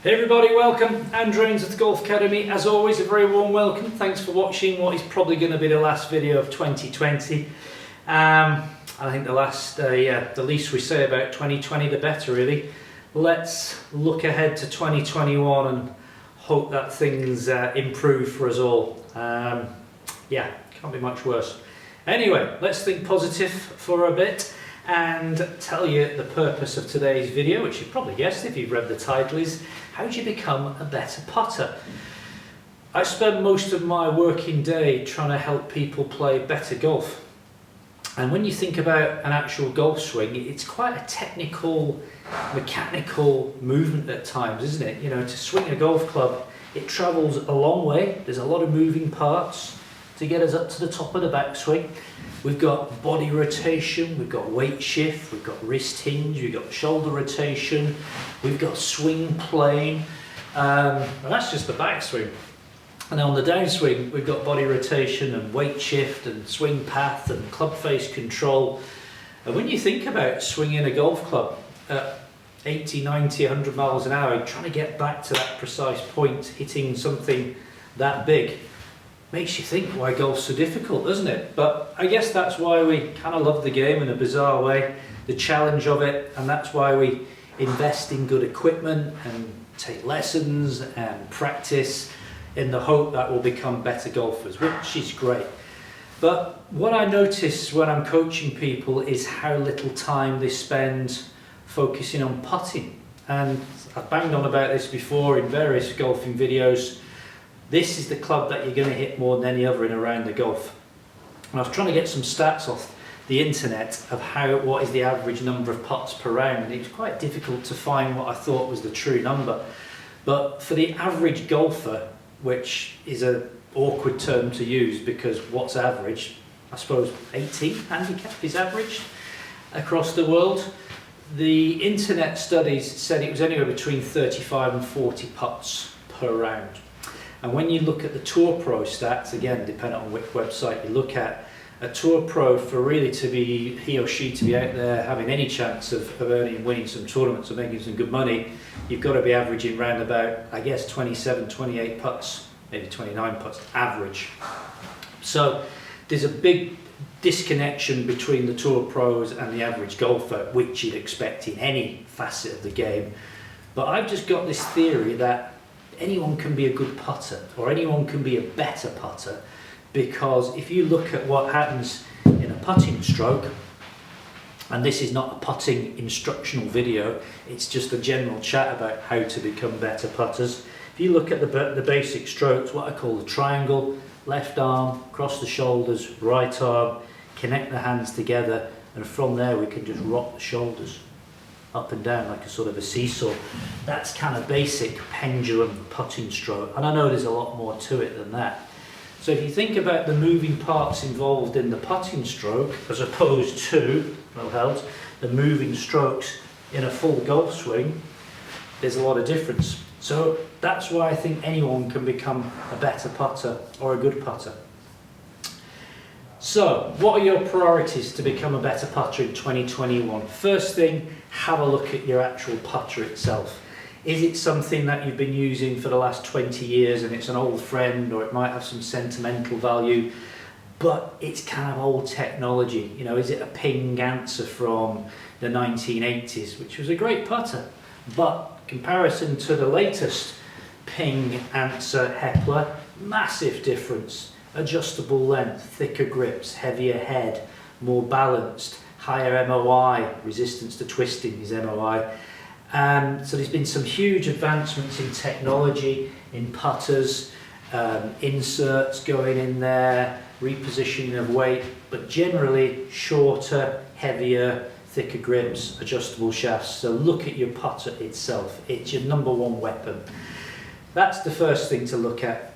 Hey everybody, welcome. Andrew Ainsworth Golf Academy. As always, a very warm welcome. Thanks for watching what is probably going to be the last video of 2020. I think the least we say about 2020, the better, really. Let's look ahead to 2021 and hope that things improve for us all. Yeah, can't be much worse. Anyway, let's think positive for a bit and tell you the purpose of today's video, which you've probably guessed if you've read the title, is how do you become a better putter? I spend most of my working day trying to help people play better golf. And when you think about an actual golf swing, it's quite a technical, mechanical movement at times, isn't it? You know, to swing a golf club, it travels a long way. There's a lot of moving parts to get us up to the top of the backswing. We've got body rotation, we've got weight shift, we've got wrist hinge, we've got shoulder rotation, we've got swing plane, and that's just the backswing. And on the downswing, we've got body rotation and weight shift and swing path and club face control. And when you think about swinging a golf club at 80, 90, 100 miles an hour, trying to get back to that precise point, hitting something that big, makes you think why golf's so difficult, doesn't it? But I guess that's why we kind of love the game in a bizarre way, the challenge of it, and that's why we invest in good equipment and take lessons and practice in the hope that we'll become better golfers, which is great. But what I notice when I'm coaching people is how little time they spend focusing on putting. And I've banged on about this before in various golfing videos. This is the club that you're going to hit more than any other in a round of golf. And I was trying to get some stats off the internet of what is the average number of putts per round, and it was quite difficult to find what I thought was the true number. But for the average golfer, which is an awkward term to use because what's average? I suppose 18 handicap is average across the world. The internet studies said it was anywhere between 35 and 40 putts per round. And when you look at the Tour Pro stats, again, depending on which website you look at, a Tour Pro, for really to be, he or she to be out there having any chance of winning some tournaments or making some good money, you've got to be averaging round about, I guess, 27, 28 putts, maybe 29 putts, average. So there's a big disconnection between the Tour Pros and the average golfer, which you'd expect in any facet of the game. But I've just got this theory that anyone can be a good putter, or anyone can be a better putter, because if you look at what happens in a putting stroke, and this is not a putting instructional video, it's just a general chat about how to become better putters. If you look at the basic strokes, what I call the triangle, left arm, cross the shoulders, right arm, connect the hands together, and from there we can just rock the shoulders up and down like a sort of a seesaw. That's kind of basic pendulum putting stroke, and I know there's a lot more to it than that. So if you think about the moving parts involved in the putting stroke as opposed to, well held, the moving strokes in a full golf swing, there's a lot of difference. So that's why I think anyone can become a better putter or a good putter. So, what are your priorities to become a better putter in 2021? First thing, have a look at your actual putter itself. Is it something that you've been using for the last 20 years and it's an old friend, or it might have some sentimental value, but it's kind of old technology? You know, is it a Ping answer from the 1980s, which was a great putter, but comparison to the latest Ping answer Hepler, massive difference. Adjustable length, thicker grips, heavier head, more balanced, higher MOI, resistance to twisting is MOI. So there's been some huge advancements in technology, in putters, inserts going in there, repositioning of weight, but generally shorter, heavier, thicker grips, adjustable shafts. So look at your putter itself. It's your number one weapon. That's the first thing to look at.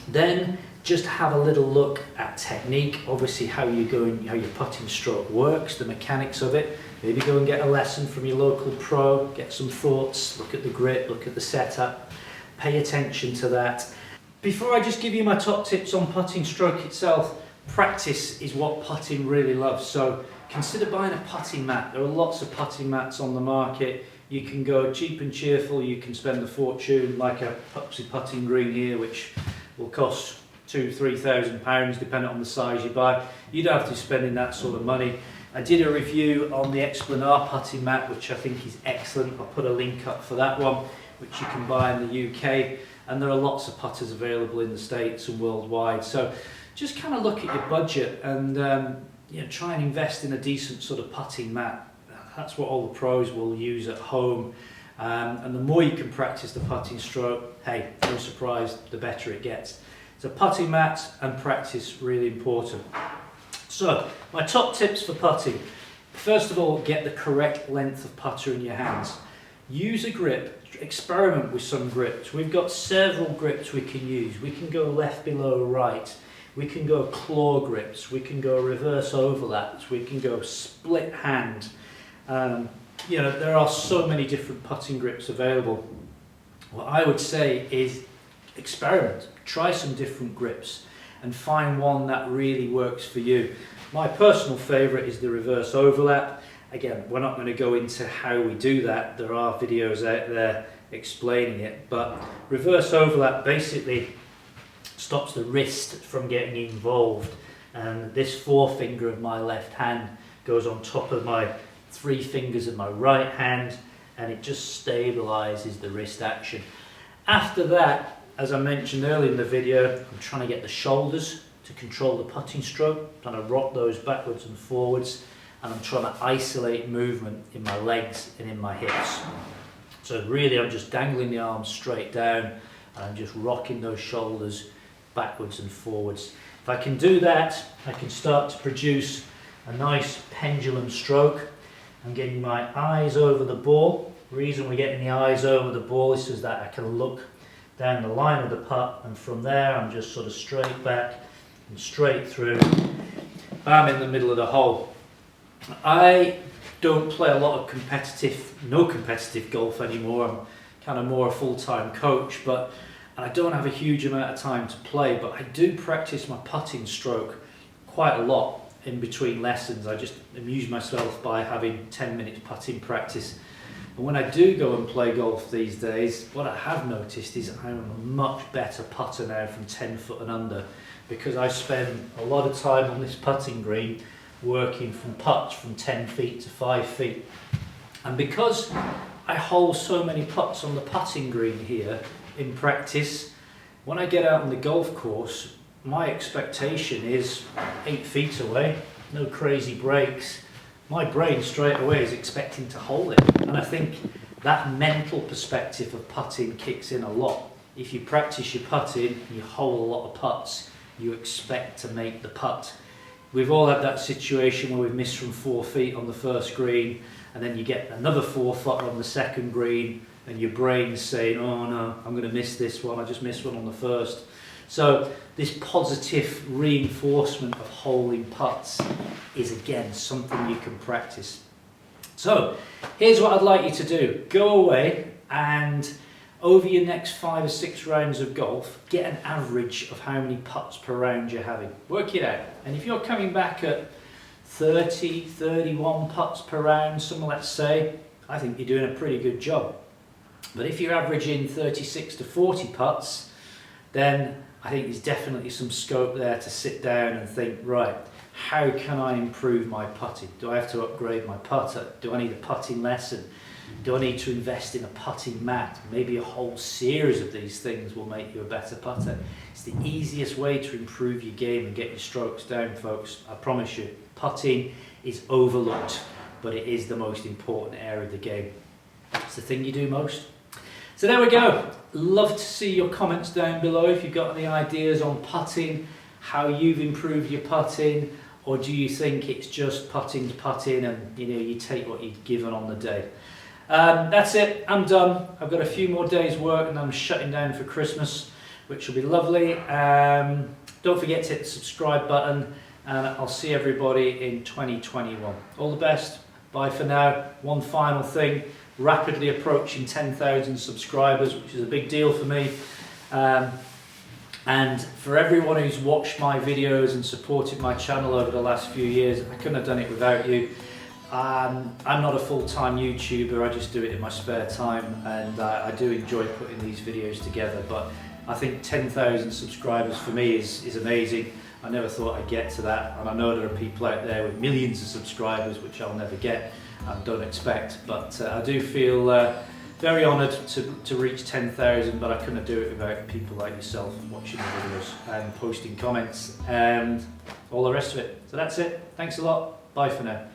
Then just have a little look at technique, obviously how your putting stroke works, the mechanics of it. Maybe go and get a lesson from your local pro, get some thoughts, look at the grip, look at the setup, pay attention to that. Before I just give you my top tips on putting stroke itself, practice is what putting really loves. So consider buying a putting mat. There are lots of putting mats on the market. You can go cheap and cheerful, you can spend a fortune like a Puxy putting green here, which will cost £2,000–3,000 depending on the size you buy. You don't have to be spending that sort of money. I did a review on the Esplanade putting mat, which I think is excellent. I'll put a link up for that one, which you can buy in the UK. And there are lots of putters available in the States and worldwide. So just kind of look at your budget and try and invest in a decent sort of putting mat. That's what all the pros will use at home. And the more you can practice the putting stroke, hey, no surprise, the better it gets. So putting mats and practice, really important. So my top tips for putting. First of all, get the correct length of putter in your hands. Use a grip, experiment with some grips. We've got several grips we can use. We can go left, below, right. We can go claw grips. We can go reverse overlaps. We can go split hand. There are so many different putting grips available. What I would say is experiment, try some different grips and find one that really works for you. My personal favourite is the reverse overlap. Again, we're not going to go into how we do that. There are videos out there explaining it, but reverse overlap basically stops the wrist from getting involved, and this forefinger of my left hand goes on top of my 3 fingers of my right hand, and it just stabilizes the wrist action. After that, as I mentioned earlier in the video, I'm trying to get the shoulders to control the putting stroke. I'm trying to rock those backwards and forwards, and I'm trying to isolate movement in my legs and in my hips. So really I'm just dangling the arms straight down, and I'm just rocking those shoulders backwards and forwards. If I can do that, I can start to produce a nice pendulum stroke. I'm getting my eyes over the ball. The reason we're getting the eyes over the ball is so that I can look down the line of the putt, and from there I'm just sort of straight back and straight through. I'm in the middle of the hole. I don't play a lot of no competitive golf anymore. I'm kind of more a full-time coach, and I don't have a huge amount of time to play, but I do practice my putting stroke quite a lot in between lessons. I just amuse myself by having 10 minutes putting practice. And when I do go and play golf these days, what I have noticed is I'm a much better putter now from 10 foot and under, because I spend a lot of time on this putting green working from putts from 10 feet to 5 feet. And because I hole so many putts on the putting green here in practice, when I get out on the golf course, my expectation is 8 feet away, no crazy breaks. My brain straight away is expecting to hole it. And I think that mental perspective of putting kicks in a lot. If you practice your putting and you hole a lot of putts, you expect to make the putt. We've all had that situation where we've missed from 4 feet on the first green, and then you get another 4 foot on the second green, and your brain's saying, oh no, I'm going to miss this one, I just missed one on the first. So this positive reinforcement of holing putts is again something you can practice. So here's what I'd like you to do. Go away and over your next 5 or 6 rounds of golf, get an average of how many putts per round you're having. Work it out. And if you're coming back at 30, 31 putts per round, let's say, I think you're doing a pretty good job. But if you're averaging 36 to 40 putts, then I think there's definitely some scope there to sit down and think, right, how can I improve my putting? Do I have to upgrade my putter? Do I need a putting lesson? Do I need to invest in a putting mat? Maybe a whole series of these things will make you a better putter. It's the easiest way to improve your game and get your strokes down, folks. I promise you, putting is overlooked, but it is the most important area of the game. It's the thing you do most. So there we go. Love to see your comments down below if you've got any ideas on putting, how you've improved your putting, or do you think it's just putting's putting and you take what you're given on the day. That's it, I'm done. I've got a few more days work and I'm shutting down for Christmas, which will be lovely. Don't forget to hit the subscribe button, and I'll see everybody in 2021. All the best, bye for now. One final thing, rapidly approaching 10,000 subscribers, which is a big deal for me. And for everyone who's watched my videos and supported my channel over the last few years, I couldn't have done it without you. I'm not a full-time YouTuber, I just do it in my spare time, and I do enjoy putting these videos together, but I think 10,000 subscribers for me is amazing. I never thought I'd get to that, and I know there are people out there with millions of subscribers which I'll never get and don't expect, but I do feel very honoured to reach 10,000, but I couldn't do it without people like yourself watching the videos and posting comments and all the rest of it. So that's it. Thanks a lot. Bye for now.